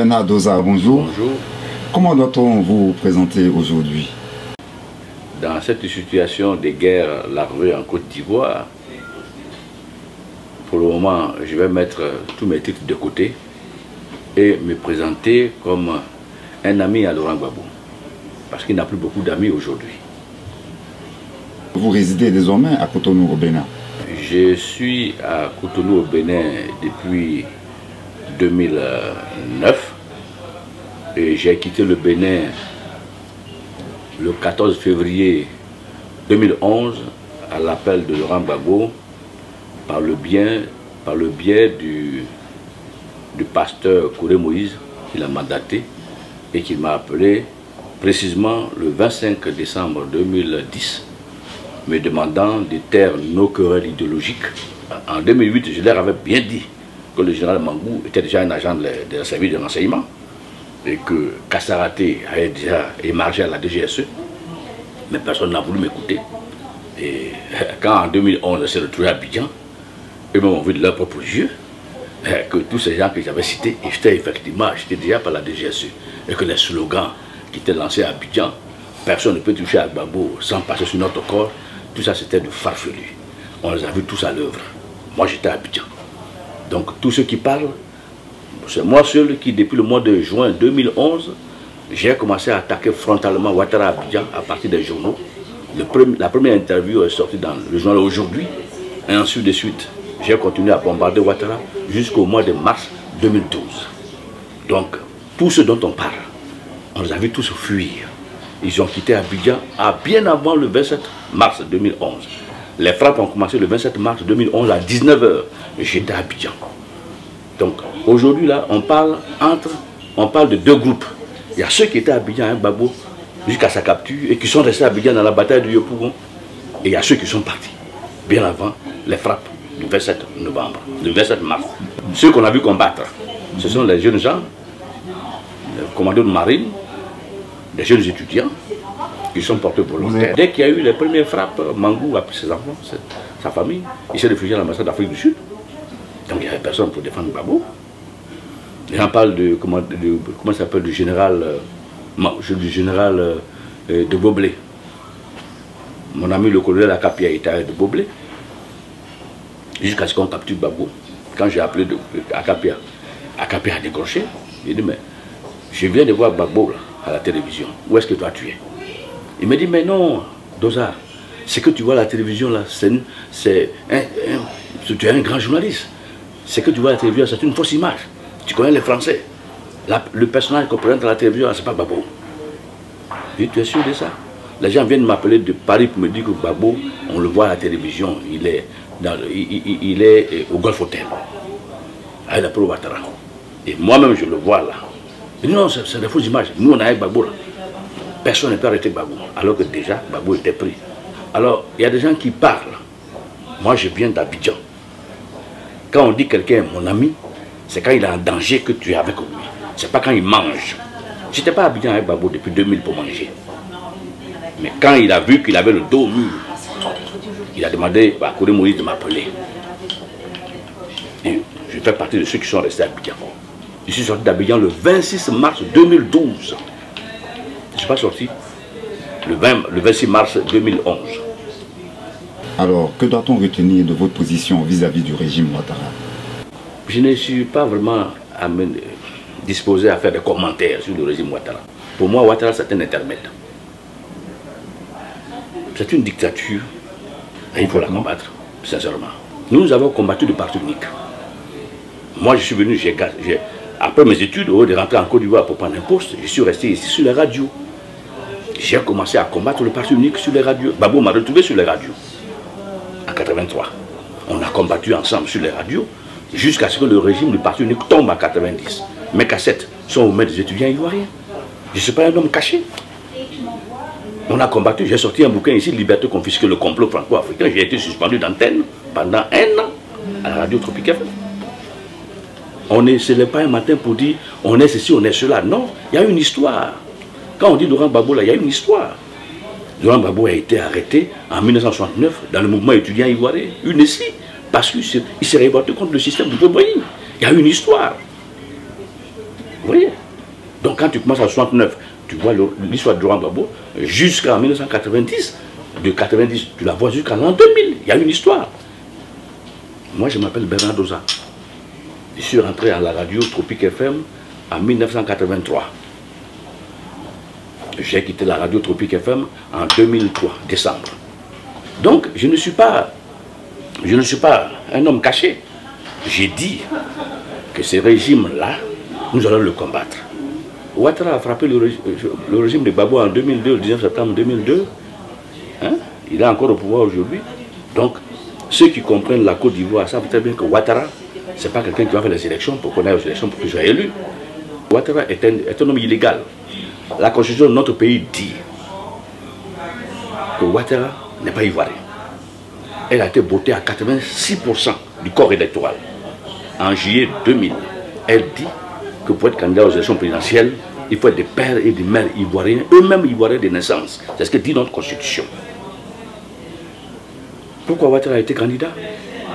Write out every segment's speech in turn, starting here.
Obena Doza, bonjour. Bonjour. Comment doit-on vous présenter aujourd'hui? Dans cette situation de guerre larvée en Côte d'Ivoire, pour le moment, je vais mettre tous mes titres de côté et me présenter comme un ami à Laurent Gbagbo, parce qu'il n'a plus beaucoup d'amis aujourd'hui. Vous résidez désormais à Cotonou au Bénin. Je suis à Cotonou au Bénin depuis 2009 et j'ai quitté le Bénin le 14 février 2011 à l'appel de Laurent Gbagbo par le biais du pasteur Kouré Moïse qui l'a mandaté et qui m'a appelé précisément le 25 décembre 2010 me demandant de taire nos querelles idéologiques. En 2008, je leur avais bien dit que le général Mangou était déjà un agent de service de renseignement et que Kassaraté avait déjà émargé à la DGSE, mais personne n'a voulu m'écouter. Et quand en 2011, je s'est retrouvé à Abidjan, ils m'ont vu de leurs propres yeux que tous ces gens que j'avais cités, j'étais déjà par la DGSE et que les slogans qui étaient lancés à Abidjan, personne ne peut toucher à Gbagbo sans passer sur notre corps, tout ça c'était du farfelu. On les a vus tous à l'œuvre. Moi j'étais à Abidjan. Donc tous ceux qui parlent, c'est moi seul qui depuis le mois de juin 2011, j'ai commencé à attaquer frontalement Ouattara à Abidjan à partir des journaux. La première interview est sortie dans le journal Aujourd'hui et ensuite de suite, j'ai continué à bombarder Ouattara jusqu'au mois de mars 2012. Donc tous ceux dont on parle, on les a vus tous fuir. Ils ont quitté Abidjan bien avant le 27 mars 2011. Les frappes ont commencé le 27 mars 2011 à 19 h. J'étais à Abidjan. Donc aujourd'hui là, on parle de deux groupes. Il y a ceux qui étaient à Abidjan, Gbagbo, jusqu'à sa capture et qui sont restés à Abidjan dans la bataille de Yopougon. Et il y a ceux qui sont partis bien avant les frappes du 27 novembre, du 27 mars. Ceux qu'on a vu combattre, ce sont les jeunes gens, les commandos de marine, des jeunes étudiants qui sont portés volontaires. Dès qu'il y a eu les premières frappes, Mangou a pris ses enfants, sa famille, il s'est réfugié à l'ambassade d'Afrique du Sud. Donc il n'y avait personne pour défendre Gbagbo. Les gens parlent de comment s'appelle, du général de Boblé. Mon ami le colonel Akapia était de Boblé. Jusqu'à ce qu'on capture Gbagbo. Quand j'ai appelé Akapia, Akapia a décroché. Il dit mais je viens de voir Gbagbo là, à la télévision. Où est-ce que toi tu es? Il me dit mais non, Doza, ce que tu vois à la télévision là, tu es un grand journaliste. Ce que tu vois à la télévision, c'est une fausse image. Tu connais les Français. Le personnage qu'on présente à la télévision, c'est pas Gbagbo. Et tu es sûr de ça? Les gens viennent m'appeler de Paris pour me dire que Gbagbo, on le voit à la télévision, il est au Golf Hotel, à la Pro Ouattara. Et moi-même, je le vois là. Il dit non, c'est des fausses images. Nous, on a avec Gbagbo là. Personne ne peut arrêter Gbagbo, alors que déjà, Gbagbo était pris. Alors, il y a des gens qui parlent. Moi, je viens d'Abidjan. Quand on dit quelqu'un est mon ami, c'est quand il est en danger que tu es avec lui. C'est pas quand il mange. Je n'étais pas à Abidjan avec Gbagbo depuis 2000 pour manger. Mais quand il a vu qu'il avait le dos mûr, il a demandé à Kouré Moïse de m'appeler. Et je fais partie de ceux qui sont restés à Abidjan. Je suis sorti d'Abidjan le 26 mars 2012. Je ne suis pas sorti le 26 mars 2011. Alors, que doit-on retenir de votre position vis-à-vis du régime Ouattara? Je ne suis pas vraiment disposé à faire des commentaires sur le régime Ouattara. Pour moi, Ouattara, c'est un intermède. C'est une dictature et il faut la combattre, sincèrement. Nous avons combattu le parti unique. Moi, je suis venu, après mes études, au lieu de rentrer en Côte d'Ivoire pour prendre un poste, je suis resté ici sur les radios. J'ai commencé à combattre le parti unique sur les radios. Gbagbo m'a retrouvé sur les radios, en 83. On a combattu ensemble sur les radios, jusqu'à ce que le régime du parti unique tombe en 90. Mes cassettes sont aux mains des étudiants ivoiriens. Je ne suis pas un homme caché. On a combattu, j'ai sorti un bouquin ici, Liberté confisquée, le complot franco-africain. J'ai été suspendu d'antenne pendant 1 an à la radio Tropique FM. Ce n'est pas un matin pour dire on est ceci, on est cela. Non, il y a une histoire. Quand on dit Laurent Gbagbo, là, il y a une histoire. Laurent Gbagbo a été arrêté en 1969 dans le mouvement étudiant ivoirien, UNESI, parce qu'il s'est révolté contre le système du Boboï. Il y a une histoire. Vous voyez? Donc quand tu commences en 69, tu vois l'histoire de Laurent Gbagbo jusqu'en 1990. De 90, tu la vois jusqu'à l'an 2000. Il y a une histoire. Moi, je m'appelle Bernard Doza. Je suis rentré à la radio Tropique FM en 1983. J'ai quitté la radio Tropique FM en 2003, décembre. Donc, je ne suis pas un homme caché. J'ai dit que ce régime-là, nous allons le combattre. Ouattara a frappé le régime de Gbagbo en 2002, le 19 septembre 2002. Hein? Il est encore au pouvoir aujourd'hui. Donc, ceux qui comprennent la Côte d'Ivoire savent très bien que Ouattara, ce n'est pas quelqu'un qui va faire les élections pour qu'on aille aux élections pour qu'il soit élu. Ouattara est un homme illégal. La constitution de notre pays dit que Ouattara n'est pas ivoirien. Elle a été votée à 86% du corps électoral. En juillet 2000, elle dit que pour être candidat aux élections présidentielles, il faut être des pères et des mères ivoiriens, eux-mêmes ivoiriens de naissance. C'est ce que dit notre constitution. Pourquoi Ouattara a été candidat?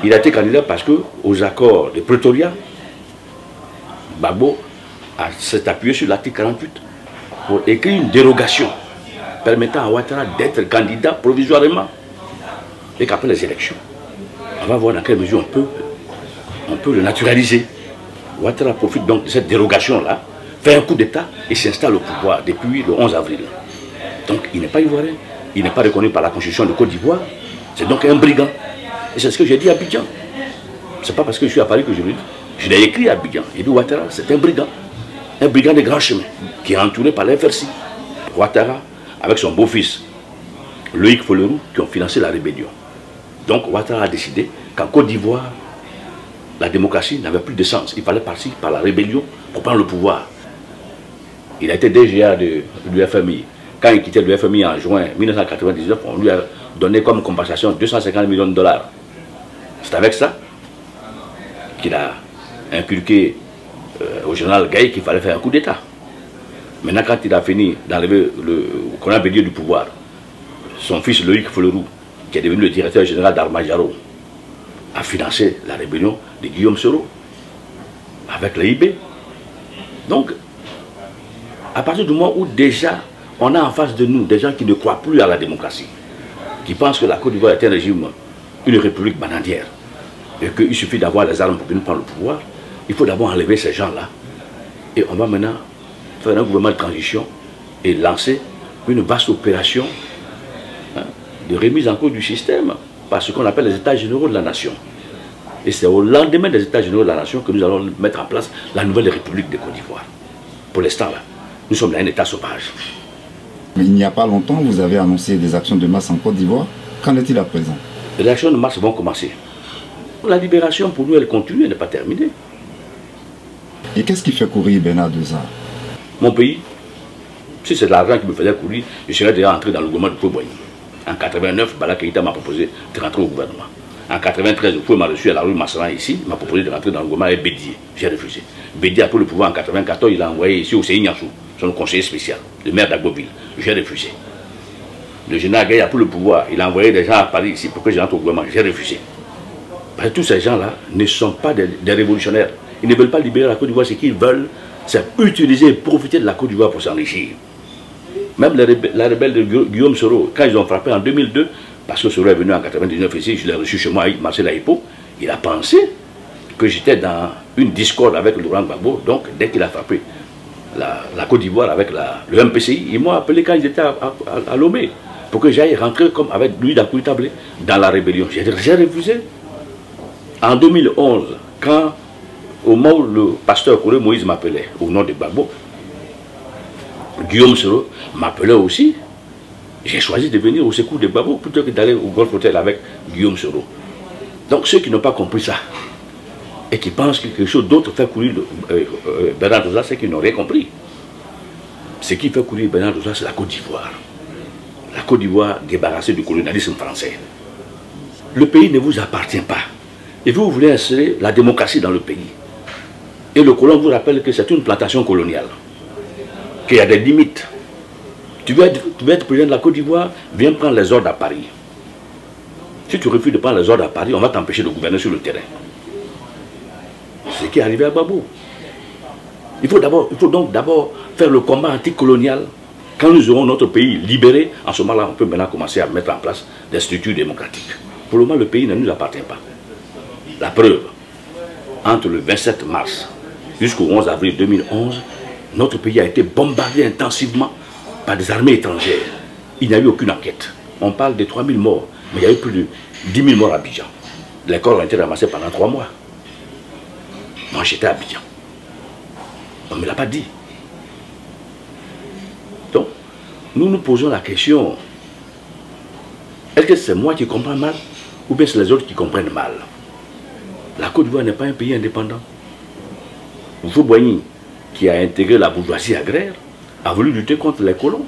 Il a été candidat parce que aux accords de Pretoria, Gbagbo s'est appuyé sur l'article 48 pour écrire une dérogation permettant à Ouattara d'être candidat provisoirement. Et qu'après les élections, on va voir dans quelle mesure on peut le naturaliser. Ouattara profite donc de cette dérogation-là, fait un coup d'État et s'installe au pouvoir depuis le 11 avril. Donc il n'est pas ivoirien, il n'est pas reconnu par la constitution de Côte d'Ivoire, c'est donc un brigand. Et c'est ce que j'ai dit à Abidjan. C'est pas parce que je suis à Paris que je le dis. Je l'ai écrit à Abidjan. J'ai dit Ouattara, c'est un brigand des grands chemins, qui est entouré par l'FRC. Ouattara, avec son beau-fils, Loïc Folerou, qui ont financé la rébellion. Donc Ouattara a décidé qu'en Côte d'Ivoire, la démocratie n'avait plus de sens. Il fallait partir par la rébellion pour prendre le pouvoir. Il a été DGA de l'UFMI. Quand il quittait l'UFMI en juin 1999, on lui a donné comme compensation 250 millions de dollars. C'est avec ça qu'il a inculqué au général Gaye qu'il fallait faire un coup d'État. Maintenant, quand il a fini d'enlever le colonel Bédier du pouvoir, son fils Loïc Folerou, qui est devenu le directeur général d'Armajaro, a financé la rébellion de Guillaume Soro avec l'AIB. Donc, à partir du moment où déjà on a en face de nous des gens qui ne croient plus à la démocratie, qui pensent que la Côte d'Ivoire est un régime, une république bananière, et qu'il suffit d'avoir les armes pour venir prendre le pouvoir, il faut d'abord enlever ces gens-là. Et on va maintenant faire un gouvernement de transition et lancer une vaste opération de remise en cause du système par ce qu'on appelle les États généraux de la nation. Et c'est au lendemain des États généraux de la nation que nous allons mettre en place la nouvelle République de Côte d'Ivoire. Pour l'instant, là, nous sommes dans un État sauvage. Mais il n'y a pas longtemps, vous avez annoncé des actions de masse en Côte d'Ivoire. Qu'en est-il à présent? Les actions de masse vont commencer. La libération, pour nous, elle continue, elle n'est pas terminée. Et qu'est-ce qui fait courir Bernard Doza? Mon pays, si c'est de l'argent qui me faisait courir, je serais déjà entré dans le gouvernement de Foué-Boigny. En 89, Bala Keïta m'a proposé de rentrer au gouvernement. En 93, Foué m'a reçu à la rue Massaran ici, il m'a proposé de rentrer dans le gouvernement avec Bédier. J'ai refusé. Bédier a pris le pouvoir en 94, il a envoyé ici au Seyniassou, son conseiller spécial, le maire d'Agboville. J'ai refusé. Le général Gaye a pris le pouvoir, il a envoyé des gens à Paris ici pour que je rentre au gouvernement. J'ai refusé. Parce que tous ces gens-là ne sont pas des révolutionnaires. Ils ne veulent pas libérer la Côte d'Ivoire. Ce qu'ils veulent, c'est utiliser et profiter de la Côte d'Ivoire pour s'enrichir. Même la rebelle de Guillaume Soro, quand ils ont frappé en 2002, parce que Soro est venu en 99 ici, je l'ai reçu chez moi avec Marcel Aïpo, il a pensé que j'étais dans une discorde avec Laurent Gbagbo. Donc, dès qu'il a frappé la Côte d'Ivoire avec le MPCI, ils m'ont appelé quand ils étaient à Lomé, pour que j'aille rentrer comme avec lui dans Kouitablé, dans la rébellion. J'ai refusé. En 2011, quand au moment où le pasteur Kouré Moïse m'appelait au nom de Gbagbo, Guillaume Soro m'appelait aussi. J'ai choisi de venir au secours de Gbagbo plutôt que d'aller au Golf Hotel avec Guillaume Soro. Donc ceux qui n'ont pas compris ça et qui pensent que quelque chose d'autre fait courir Bernard Doza, c'est qu'ils n'ont rien compris. Ce qui fait courir Bernard Doza, c'est la Côte d'Ivoire. La Côte d'Ivoire débarrassée du colonialisme français. Le pays ne vous appartient pas. Et vous voulez installer la démocratie dans le pays. Et le colon vous rappelle que c'est une plantation coloniale. Qu'il y a des limites. Tu veux être président de la Côte d'Ivoire, viens prendre les ordres à Paris. Si tu refuses de prendre les ordres à Paris, on va t'empêcher de gouverner sur le terrain. C'est ce qui est arrivé à Gbagbo. Il faut donc d'abord faire le combat anticolonial. Quand nous aurons notre pays libéré, en ce moment-là, on peut maintenant commencer à mettre en place des structures démocratiques. Pour le moment, le pays ne nous appartient pas. La preuve, entre le 27 mars jusqu'au 11 avril 2011, notre pays a été bombardé intensivement par des armées étrangères. Il n'y a eu aucune enquête. On parle de 3000 morts, mais il y a eu plus de 10 000 morts à Abidjan. Les corps ont été ramassés pendant 3 mois. Moi, j'étais à Abidjan. On ne me l'a pas dit. Donc, nous nous posons la question, est-ce que c'est moi qui comprends mal ou bien c'est les autres qui comprennent mal? La Côte d'Ivoire n'est pas un pays indépendant. Houphouët-Boigny, qui a intégré la bourgeoisie agraire, a voulu lutter contre les colons.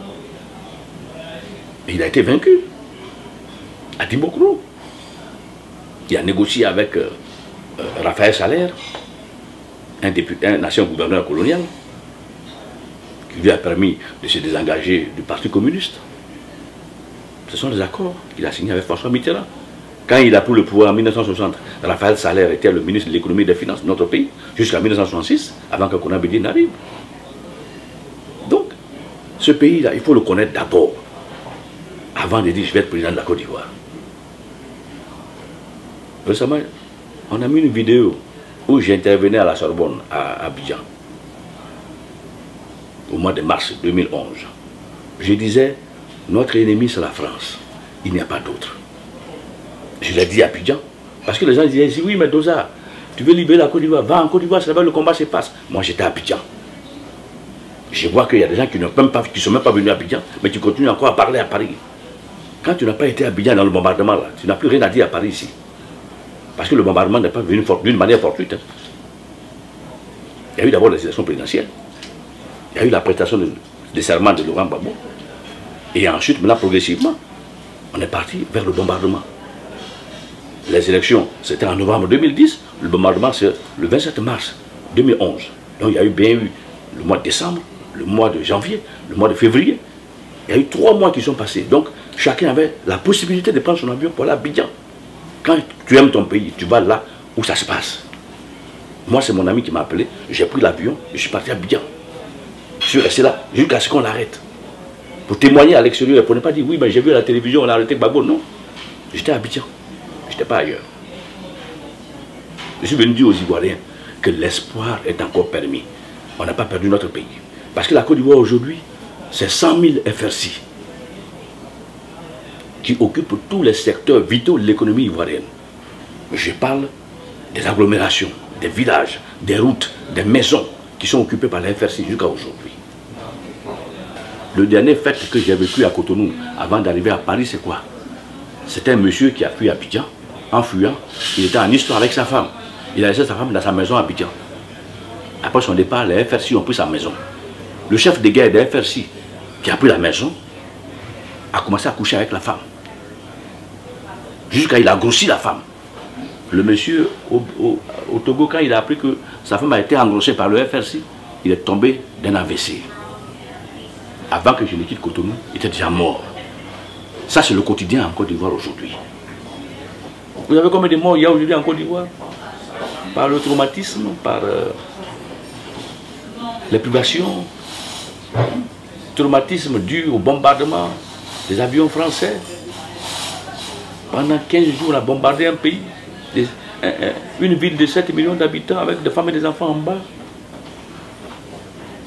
Et il a été vaincu à Timbuktu. Il a négocié avec Raphaël Salaire, un ancien gouverneur colonial, qui lui a permis de se désengager du Parti communiste. Ce sont des accords qu'il a signés avec François Mitterrand. Quand il a pris le pouvoir en 1960, Raphaël Salaire était le ministre de l'économie et des finances de notre pays, jusqu'en 1966, avant que Konan Bédié n'arrive. Donc, ce pays-là, il faut le connaître d'abord, avant de dire je vais être président de la Côte d'Ivoire. Récemment, on a mis une vidéo où j'intervenais à la Sorbonne, à Abidjan, au mois de mars 2011. Je disais, notre ennemi c'est la France, il n'y a pas d'autre. Je l'ai dit à Abidjan, parce que les gens disaient, oui mais Dosa, tu veux libérer la Côte d'Ivoire, va en Côte d'Ivoire, c'est là-bas le combat se passe. Moi j'étais à Abidjan. Je vois qu'il y a des gens qui ne sont même pas venus à Abidjan, mais qui continuent encore à parler à Paris. Quand tu n'as pas été à Abidjan dans le bombardement, là, tu n'as plus rien à dire à Paris ici. Parce que le bombardement n'est pas venu d'une manière fortuite. Il y a eu d'abord les élections présidentielles. Il y a eu la prestation de serment de Laurent Gbagbo. Et ensuite, maintenant, progressivement, on est parti vers le bombardement. Les élections, c'était en novembre 2010. Le bombardement, c'est le 27 mars 2011. Donc, il y a eu bien eu le mois de décembre, le mois de janvier, le mois de février. Il y a eu 3 mois qui sont passés. Donc, chacun avait la possibilité de prendre son avion pour aller à Abidjan. Quand tu aimes ton pays, tu vas là où ça se passe. Moi, c'est mon ami qui m'a appelé. J'ai pris l'avion et je suis parti à Abidjan. Je suis resté là jusqu'à ce qu'on l'arrête. Pour témoigner à l'extérieur, pour ne pas dire oui, mais j'ai vu à la télévision, on a arrêté Gbagbo. Non. J'étais à Abidjan. Je n'étais pas ailleurs. Je suis venu dire aux Ivoiriens que l'espoir est encore permis. On n'a pas perdu notre pays. Parce que la Côte d'Ivoire aujourd'hui, c'est 100 000 FRC qui occupent tous les secteurs vitaux de l'économie ivoirienne. Je parle des agglomérations, des villages, des routes, des maisons qui sont occupées par la FRC jusqu'à aujourd'hui. Le dernier fait que j'ai vécu à Cotonou avant d'arriver à Paris, c'est quoi? C'était un monsieur qui a fui à Abidjan. En fuyant, il était en histoire avec sa femme. Il a laissé sa femme dans sa maison à Abidjan. Après son départ, les FRC ont pris sa maison. Le chef de guerre des FRC qui a pris la maison a commencé à coucher avec la femme. Jusqu'à il a grossi la femme. Le monsieur au Togo, quand il a appris que sa femme a été engrossée par le FRC, il est tombé d'un AVC. Avant que je ne quitte Cotonou, il était déjà mort. Ça, c'est le quotidien en Côte d'Ivoire aujourd'hui. Vous savez combien de morts il y a aujourd'hui en Côte d'Ivoire? Par le traumatisme, par les privations, traumatisme dû au bombardement des avions français. Pendant 15 jours, on a bombardé un pays, une ville de 7 millions d'habitants avec des femmes et des enfants en bas.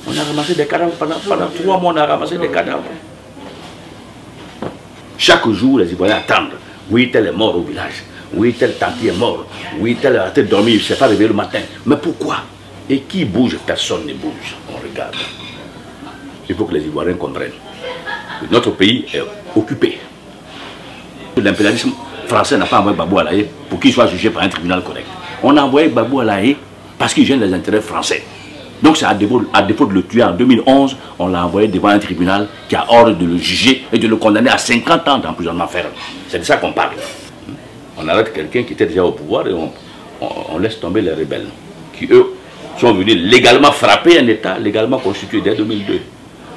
On a ramassé des cadavres, pendant 3 mois on a ramassé des cadavres. Chaque jour, les Ivoiriens attendent. Oui, tel est mort au village. Oui, tel tanti est mort. Oui, tel a été dormi, il ne s'est pas réveillé le matin. Mais pourquoi? Et qui bouge? Personne ne bouge. On regarde. Il faut que les Ivoiriens comprennent que notre pays est occupé. L'impérialisme français n'a pas envoyé Gbagbo à La Haye pour qu'il soit jugé par un tribunal correct. On a envoyé Gbagbo à La Haye parce qu'il gêne les intérêts français. Donc c'est à défaut de le tuer en 2011, on l'a envoyé devant un tribunal qui a ordre de le juger et de le condamner à 50 ans d'emprisonnement ferme. C'est de ça qu'on parle. On arrête quelqu'un qui était déjà au pouvoir et on laisse tomber les rebelles, qui eux sont venus légalement frapper un État légalement constitué dès 2002.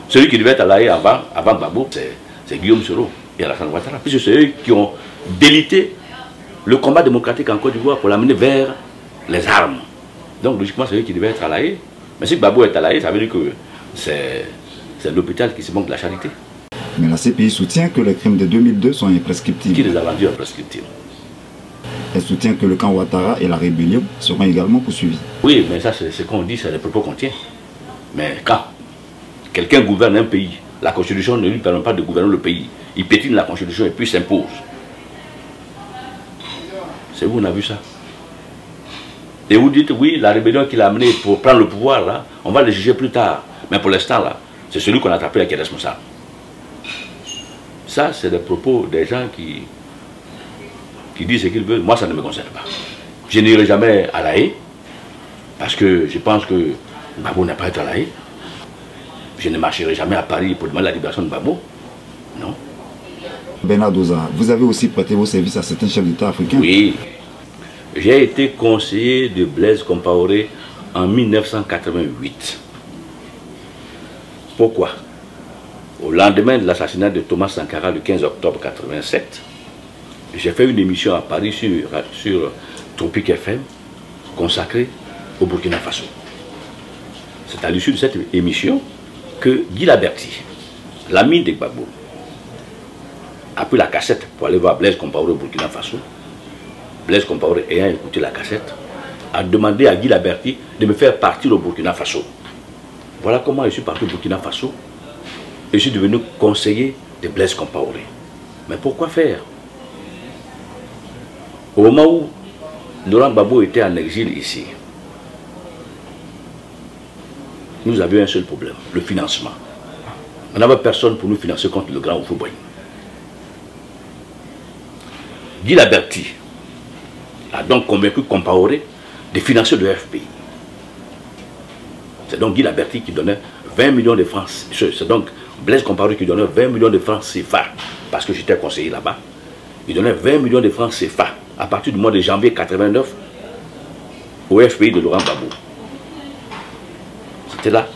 Celui qui devait être à La Haye avant Gbagbo, c'est Guillaume Soro et Alassane Ouattara, puisque c'est eux qui ont délité le combat démocratique en Côte d'Ivoire pour l'amener vers les armes. Donc logiquement, c'est eux qui devaient être à La Haye. Mais si Gbagbo est à La Haye, ça veut dire que c'est l'hôpital qui se manque de la charité. Mais la CPI soutient que les crimes de 2002 sont imprescriptibles. Qui les a rendus imprescriptibles? Elle soutient que le camp Ouattara et la rébellion seront également poursuivis. Oui, mais ça, c'est ce qu'on dit, c'est les propos qu'on tient. Mais quand quelqu'un gouverne un pays, la Constitution ne lui permet pas de gouverner le pays. Il pétine la Constitution et puis s'impose. C'est où on a vu ça? Et vous dites, oui, la rébellion qu'il a amenée pour prendre le pouvoir, là, on va le juger plus tard. Mais pour l'instant, là, c'est celui qu'on a attrapé là qui est responsable. Ça, c'est des propos des gens qui disent ce qu'ils veulent. Moi, ça ne me concerne pas. Je n'irai jamais à La Haye, parce que je pense que Gbagbo n'a pas été à La Haye. Je ne marcherai jamais à Paris pour demander la libération de Gbagbo. Non. Bernard Doza, vous avez aussi prêté vos services à certains chefs d'État africains? Oui. J'ai été conseiller de Blaise Compaoré en 1988. Pourquoi? Au lendemain de l'assassinat de Thomas Sankara le 15 octobre 1987, j'ai fait une émission à Paris sur Tropique FM consacrée au Burkina Faso. C'est à l'issue de cette émission que Guy Laberty, l'ami de Gbagbo, a pris la cassette pour aller voir Blaise Compaoré au Burkina Faso. Blaise Compaoré, ayant écouté la cassette, a demandé à Guy Laberty de me faire partir au Burkina Faso. Voilà comment je suis parti au Burkina Faso. Et je suis devenu conseiller de Blaise Compaoré. Mais pourquoi faire? Au moment où Laurent Gbagbo était en exil ici, nous avions un seul problème, le financement. On n'avait personne pour nous financer contre le grand Houphouët-Boigny. Guy Laberty a donc convaincu Compaoré de financer le FPI. C'est donc Guy Laberty qui donnait 20 millions de francs. C'est donc Blaise Compaoré qui donnait 20 millions de francs CFA, parce que j'étais conseiller là-bas. Il donnait 20 millions de francs CFA à partir du mois de janvier 89 au FPI de Laurent Gbagbo. C'était là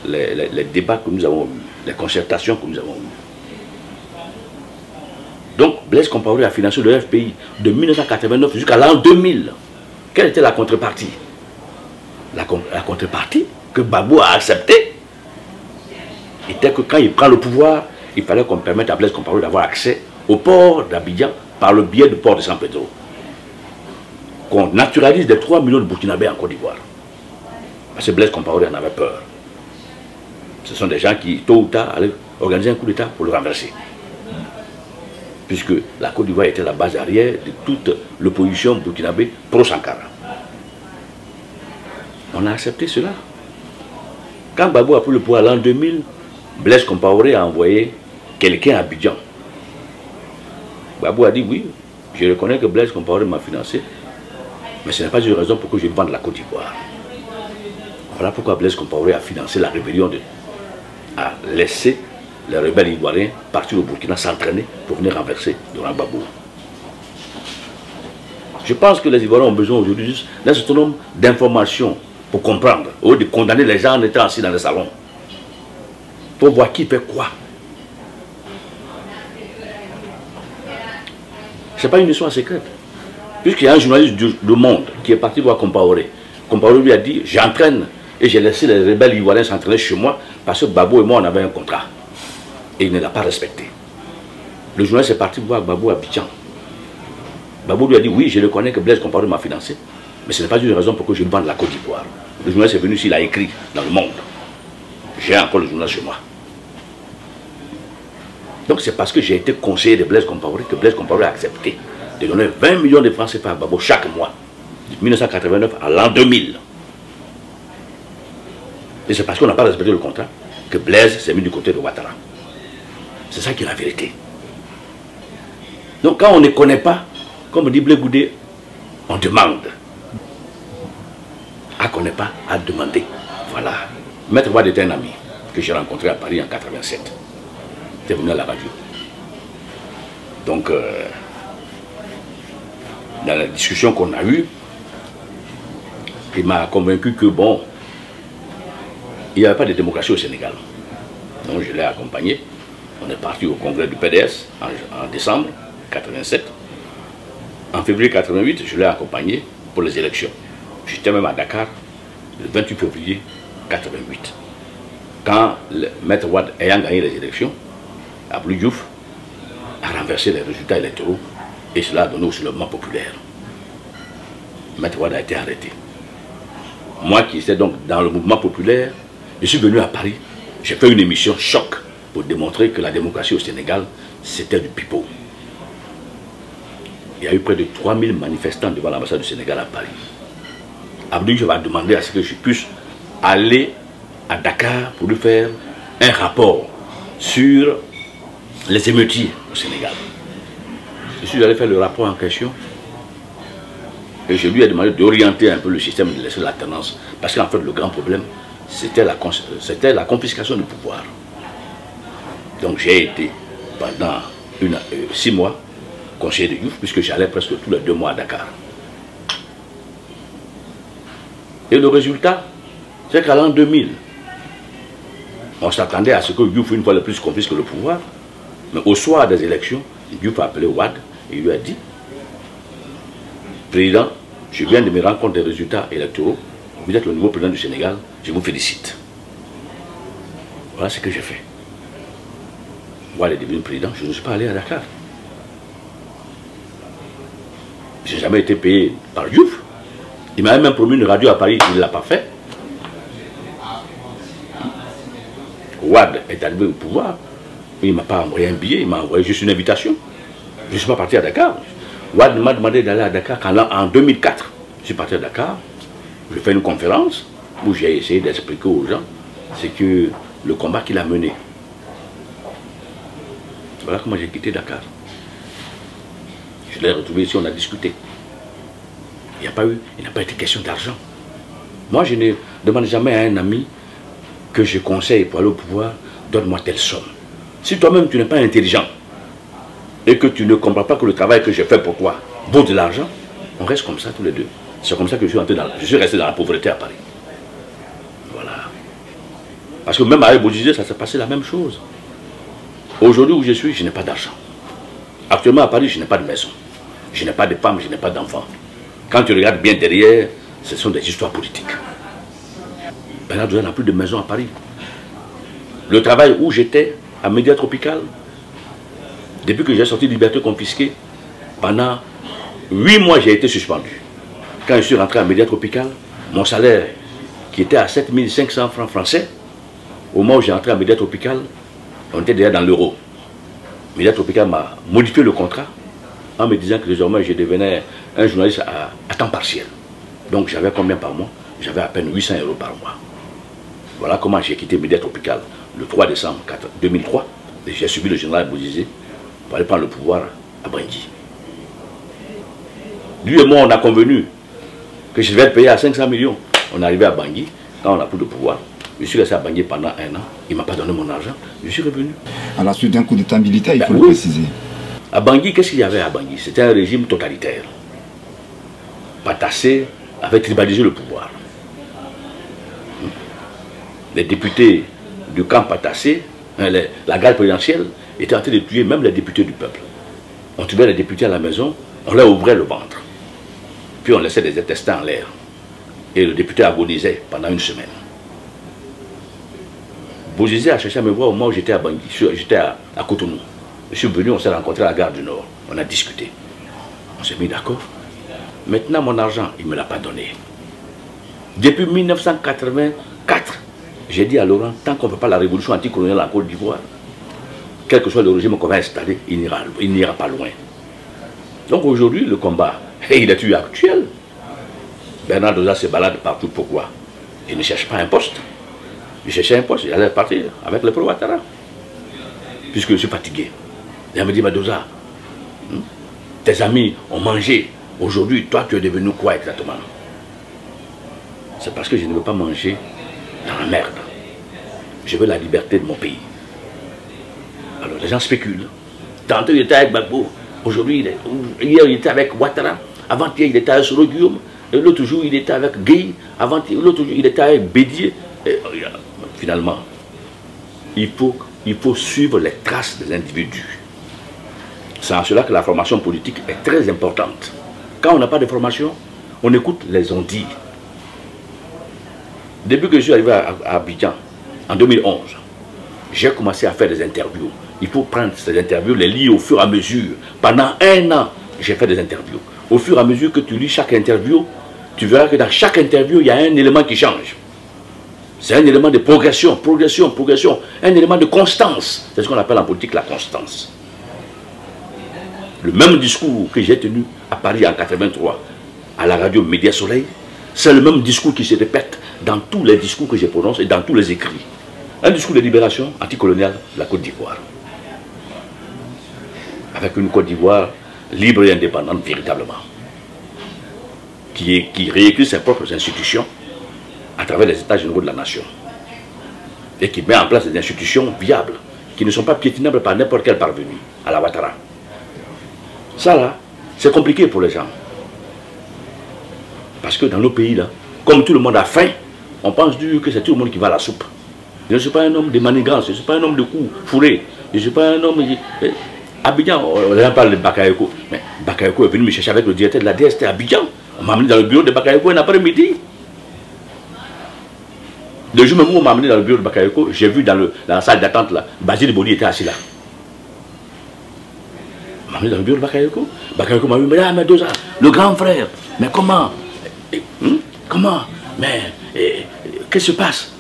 les débats que nous avons eus, les concertations que nous avons eues. Donc Blaise Compaoré a financé le FPI de 1989 jusqu'à l'an 2000. Quelle était la contrepartie? La contrepartie que Gbagbo a acceptée était que quand il prend le pouvoir, il fallait qu'on permette à Blaise Compaoré d'avoir accès au port d'Abidjan par le biais du port de San Pedro. Qu'on naturalise les 3 millions de Burkinabés en Côte d'Ivoire. Parce que Blaise Compaoré en avait peur. Ce sont des gens qui, tôt ou tard, allaient organiser un coup d'État pour le renverser. Puisque la Côte d'Ivoire était la base arrière de toute l'opposition burkinabé pro-Sankara. On a accepté cela. Quand Gbagbo a pris le pouvoir l'an 2000, Blaise Compaoré a envoyé quelqu'un à Abidjan. Gbagbo a dit oui, je reconnais que Blaise Compaoré m'a financé, mais ce n'est pas une raison pour que je vende la Côte d'Ivoire. Voilà pourquoi Blaise Compaoré a financé la rébellion, a laissé les rebelles ivoiriens partir au Burkina s'entraîner pour venir renverser Laurent Gbagbo. Je pense que les Ivoiriens ont besoin aujourd'hui juste d'un certain nombre d'informations pour comprendre, au lieu de condamner les gens en étant assis dans les salons, pour voir qui fait quoi. Ce n'est pas une histoire secrète. Puisqu'il y a un journaliste du Monde qui est parti voir Compaoré. Compaoré lui a dit, j'entraîne et j'ai laissé les rebelles ivoiriens s'entraîner chez moi parce que Gbagbo et moi on avait un contrat. Et il ne l'a pas respecté. Le journaliste est parti voir Gbagbo à Abidjan. Gbagbo lui a dit, oui, je reconnais que Blaise Compaoré m'a financé, mais ce n'est pas une raison pour que je vende la Côte d'Ivoire. Le journaliste est venu ici, il a écrit dans le Monde. J'ai encore le journal chez moi. Donc c'est parce que j'ai été conseiller de Blaise Compaoré que Blaise Compaoré a accepté de donner 20 millions de francs CFA à Gbagbo chaque mois, de 1989 à l'an 2000. Et c'est parce qu'on n'a pas respecté le contrat que Blaise s'est mis du côté de Ouattara. C'est ça qui est la vérité. Donc quand on ne connaît pas, comme dit Blé Goudé, on demande. À qu'on n'est pas à demander. Voilà. Maître Wade était un ami que j'ai rencontré à Paris en 87. Il était venu à la radio. Donc, dans la discussion qu'on a eue, il m'a convaincu que bon, il n'y avait pas de démocratie au Sénégal. Donc je l'ai accompagné. On est parti au congrès du PDS en décembre 87. En février 88, je l'ai accompagné pour les élections. J'étais même à Dakar le 28 février 88. Quand le Maître Wade ayant gagné les élections, Abdou Diouf a renversé les résultats électoraux et cela a donné aussi le mouvement populaire. Maître Wade a été arrêté. Moi qui étais donc dans le mouvement populaire, je suis venu à Paris, j'ai fait une émission choc pour démontrer que la démocratie au Sénégal, c'était du pipeau. Il y a eu près de 3000 manifestants devant l'ambassade du Sénégal à Paris. Abdou Diouf va demander à ce que je puisse aller à Dakar pour lui faire un rapport sur les émeutiers au Sénégal. Je suis allé faire le rapport en question et je lui ai demandé d'orienter un peu le système, de laisser l'alternance. Parce qu'en fait, le grand problème, c'était la confiscation du pouvoir. Donc j'ai été pendant 6 mois conseiller de Diouf, puisque j'allais presque tous les 2 mois à Dakar. Et le résultat, c'est qu'à l'an 2000, on s'attendait à ce que Diouf, une fois de plus, confisque le pouvoir. Mais au soir des élections, Diouf a appelé Wade et il lui a dit: Président, je viens de me rendre compte des résultats électoraux. Vous êtes le nouveau président du Sénégal, je vous félicite. Voilà ce que j'ai fait. Wade est devenu président, je ne suis pas allé à Dakar. Je n'ai jamais été payé par Diouf. Il m'a même promis une radio à Paris, il ne l'a pas fait. Wade est arrivé au pouvoir, il ne m'a pas envoyé un billet, il m'a envoyé juste une invitation. Je ne suis pas parti à Dakar. Wade m'a demandé d'aller à Dakar en 2004. Je suis parti à Dakar, j'ai fait une conférence où j'ai essayé d'expliquer aux gens ce que le combat qu'il a mené. Voilà comment j'ai quitté Dakar. Je l'ai retrouvé ici, on a discuté. Il n'a pas été question d'argent. Moi, je ne demande jamais à un ami que je conseille pour aller au pouvoir, donne-moi telle somme. Si toi-même tu n'es pas intelligent et que tu ne comprends pas que le travail que j'ai fait pour toi vaut de l'argent, on reste comme ça tous les deux. C'est comme ça que je suis resté dans la pauvreté à Paris. Voilà. Parce que même avec Bozizé, ça s'est passé la même chose. Aujourd'hui où je suis, je n'ai pas d'argent. Actuellement à Paris, je n'ai pas de maison. Je n'ai pas de femme, je n'ai pas d'enfant. Quand tu regardes bien derrière, ce sont des histoires politiques. Bernard Doza n'a plus de maison à Paris. Le travail où j'étais, à Média Tropical, depuis que j'ai sorti de Liberté confisquée, pendant 8 mois j'ai été suspendu. Quand je suis rentré à Média Tropical, mon salaire, qui était à 7500 francs français, au moment où j'ai entré à Média Tropical, on était déjà dans l'euro. Média Tropical m'a modifié le contrat en me disant que désormais je devenais un journaliste à temps partiel. Donc j'avais combien par mois? J'avais à peine 800 € par mois. Voilà comment j'ai quitté Média Tropical le 3 décembre 2003. Et j'ai suivi le général Bozizé pour aller prendre le pouvoir à Bangui. Lui et moi, on a convenu que je devais être payé à 500 millions. On est arrivé à Bangui, quand on a pris le pouvoir. Je suis resté à Bangui pendant 1 an. Il ne m'a pas donné mon argent. Je suis revenu. À la suite d'un coup d'état militaire, il faut le préciser. À Bangui, qu'est-ce qu'il y avait à Bangui? C'était un régime totalitaire. Patassé avait tribalisé le pouvoir. Les députés du camp Patassé, la garde présidentielle, étaient en train de tuer même les députés du peuple. On tuait les députés à la maison, on leur ouvrait le ventre. Puis on laissait des intestins en l'air. Et le député agonisait pendant 1 semaine. Bozizé a cherché à me voir au moment où j'étais à Bangui, j'étais à Cotonou. Je suis venu, on s'est rencontré à la gare du Nord. On a discuté. On s'est mis d'accord. Maintenant, mon argent, il ne me l'a pas donné. Depuis 1984, j'ai dit à Laurent, tant qu'on ne fait pas la révolution anticoloniale en Côte d'Ivoire, quel que soit le régime qu'on va installer, il n'ira pas loin. Donc aujourd'hui, le combat, il est actuel. Bernard Doza se balade partout. Pourquoi? Il ne cherche pas un poste. Il cherchait un poste, il allait partir avec le pro-Ouattara. Puisque je suis fatigué. Il me dit, mais Doza, tes amis ont mangé. Aujourd'hui, toi, tu es devenu quoi exactement? C'est parce que je ne veux pas manger dans la merde. Je veux la liberté de mon pays. Alors les gens spéculent. Tantôt il était avec Gbagbo, aujourd'hui hier il était avec Ouattara, avant-hier il était avec Soro Guillaume, et l'autre jour il était avec Gueye, l'autre jour il était avec Bédier. Et, finalement, il faut suivre les traces des individus. C'est en cela que la formation politique est très importante. Quand on n'a pas de formation, on écoute les on-dit. Depuis que je suis arrivé à Abidjan, en 2011, j'ai commencé à faire des interviews. Il faut prendre ces interviews, les lire au fur et à mesure. Pendant 1 an, j'ai fait des interviews. Au fur et à mesure que tu lis chaque interview, tu verras que dans chaque interview, il y a un élément qui change. C'est un élément de progression, progression, progression. Un élément de constance. C'est ce qu'on appelle en politique la constance. Le même discours que j'ai tenu à Paris en 83, à la radio Média Soleil, c'est le même discours qui se répète dans tous les discours que je prononce et dans tous les écrits. Un discours de libération anticoloniale de la Côte d'Ivoire. Avec une Côte d'Ivoire libre et indépendante véritablement. Qui réécrit ses propres institutions à travers les États généraux de la nation. Et qui met en place des institutions viables, qui ne sont pas piétinables par n'importe quel parvenu à la Ouattara. Ça là, c'est compliqué pour les gens. Parce que dans nos pays là, comme tout le monde a faim, on pense que c'est tout le monde qui va à la soupe. Je ne suis pas un homme de manigance, je ne suis pas un homme de coups fourrés, je ne suis pas un homme... Abidjan, on parle de Bakayoko, mais Bakayoko est venu me chercher avec le directeur de la DST à Abidjan. On m'a amené dans le bureau de Bakayoko un après-midi. Le jour même où on m'a amené dans le bureau de Bakayoko, j'ai vu dans la salle d'attente là, Basile Boli était assis là. On m'a amené dans le bureau de Bakayoko. Bakayoko m'a dit, mais Dosa, le grand frère, mais comment? Comment? Mais qu'est-ce qui se passe?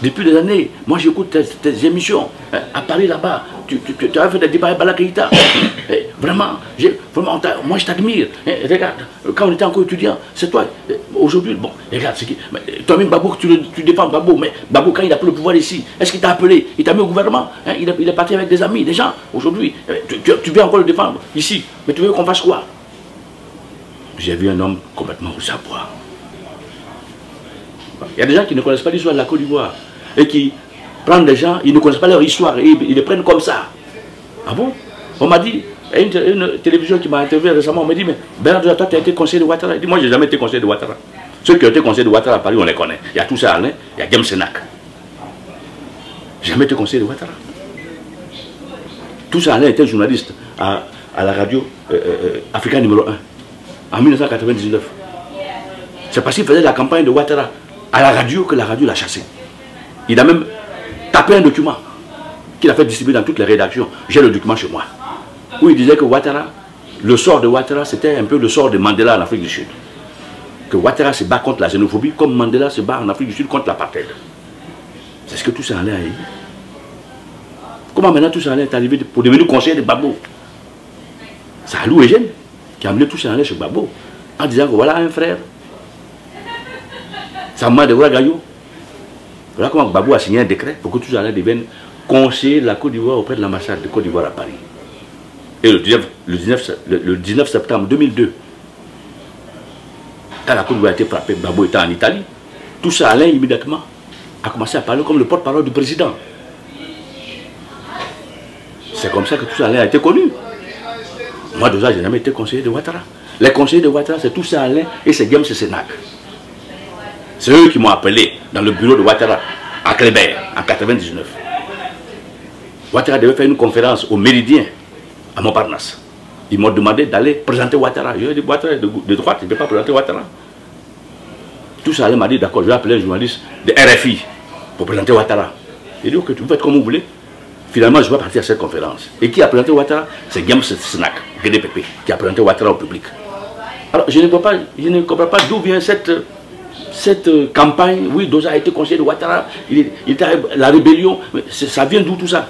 Depuis des années, moi j'écoute tes émissions à Paris là-bas. Tu as fait des débats à Balakeïta. Vraiment, moi je t'admire. Regarde, quand on était encore étudiant, c'est toi. Aujourd'hui, bon, regarde, toi-même Babou, tu défends Babou, mais Babou, quand il a pris le pouvoir ici, est-ce qu'il t'a appelé? Il t'a mis au gouvernement? Il est parti avec des amis, des gens. Aujourd'hui, tu veux encore le défendre ici. Mais tu veux qu'on fasse quoi? J'ai vu un homme complètement au savoir. Il y a des gens qui ne connaissent pas l'histoire de la Côte d'Ivoire et qui prennent des gens, ils ne connaissent pas leur histoire et ils les prennent comme ça. Ah bon? On m'a dit, il y a une télévision qui m'a interviewé récemment, on m'a dit, mais Bernard, toi tu as été conseiller de Ouattara. Il dit, moi je n'ai jamais été conseiller de Ouattara. Ceux qui ont été conseillers de Ouattara à Paris, on les connaît. Il y a Toussa Alain, il y a James Senak. J'ai jamais été conseiller de Ouattara. Toussa Alain était journaliste à la radio Africa numéro 1 en 1999. C'est parce qu'il faisait la campagne de Ouattara à la radio que la radio l'a chassé. Il a même tapé un document qu'il a fait distribuer dans toutes les rédactions. J'ai le document chez moi. Où il disait que Ouattara, le sort de Ouattara, c'était un peu le sort de Mandela en Afrique du Sud. Que Ouattara se bat contre la xénophobie comme Mandela se bat en Afrique du Sud contre l'apartheid. C'est ce que tout ça allait a dit. Comment maintenant tout ça allait est arrivé pour devenir conseiller de Babo? C'est Alou Eugène qui a amené tout ça allait chez Babo en disant que voilà un frère. Sama de Ouagayo. Voilà comment Babou a signé un décret pour que tout ça devienne conseiller de la Côte d'Ivoire auprès de l'ambassade de Côte d'Ivoire à Paris. Et le 19 septembre 2002, quand la Côte d'Ivoire a été frappée, Babou était en Italie, tout ça allait immédiatement a commencé à parler comme le porte-parole du président. C'est comme ça que tout ça a été connu. Moi, déjà, je n'ai jamais été conseiller de Ouattara. Les conseillers de Ouattara, c'est tout ça Alain et c'est James Senak. C'est eux qui m'ont appelé dans le bureau de Ouattara à Kléber en 1999. Ouattara devait faire une conférence au Méridien à Montparnasse. Ils m'ont demandé d'aller présenter Ouattara. Je lui ai dit, Ouattara est de droite, il ne peut pas présenter Ouattara. Tout ça m'a dit, d'accord, je vais appeler un journaliste de RFI pour présenter Ouattara. Il dit, ok, vous faites comme vous voulez. Finalement, je vais partir à cette conférence. Et qui a présenté Ouattara? C'est James Senak, GDPP, qui a présenté Ouattara au public. Alors, je ne comprends pas d'où vient cette campagne. Oui, Dosa a été conseiller de Ouattara, il était la rébellion. Ça vient d'où tout ça?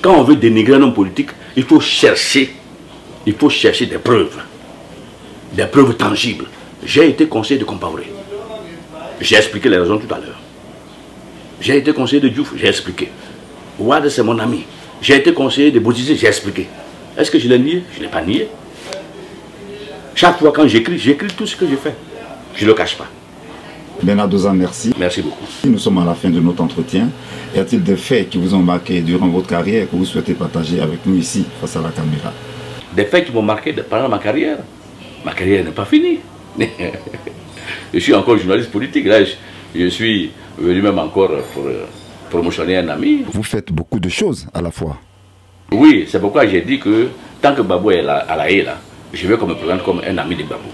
Quand on veut dénigrer un homme politique, il faut chercher des preuves tangibles. J'ai été conseiller de Compaoré. J'ai expliqué les raisons tout à l'heure. J'ai été conseiller de Diouf, j'ai expliqué. Ouad, c'est mon ami. J'ai été conseiller de Bozizé, j'ai expliqué. Est-ce que je l'ai nié? Je ne l'ai pas nié. Chaque fois quand j'écris tout ce que je fais. Je ne le cache pas. Bernard Dosa, merci. Merci beaucoup. Nous sommes à la fin de notre entretien. Y a-t-il des faits qui vous ont marqué durant votre carrière que vous souhaitez partager avec nous ici, face à la caméra? Des faits qui m'ont marqué pendant ma carrière? Ma carrière n'est pas finie. Je suis encore journaliste politique. Là, je suis venu même encore pour promotionner un ami. Vous faites beaucoup de choses à la fois. Oui, c'est pourquoi j'ai dit que tant que Babou est à la haie, là, je veux qu'on me présente comme un ami de Babou.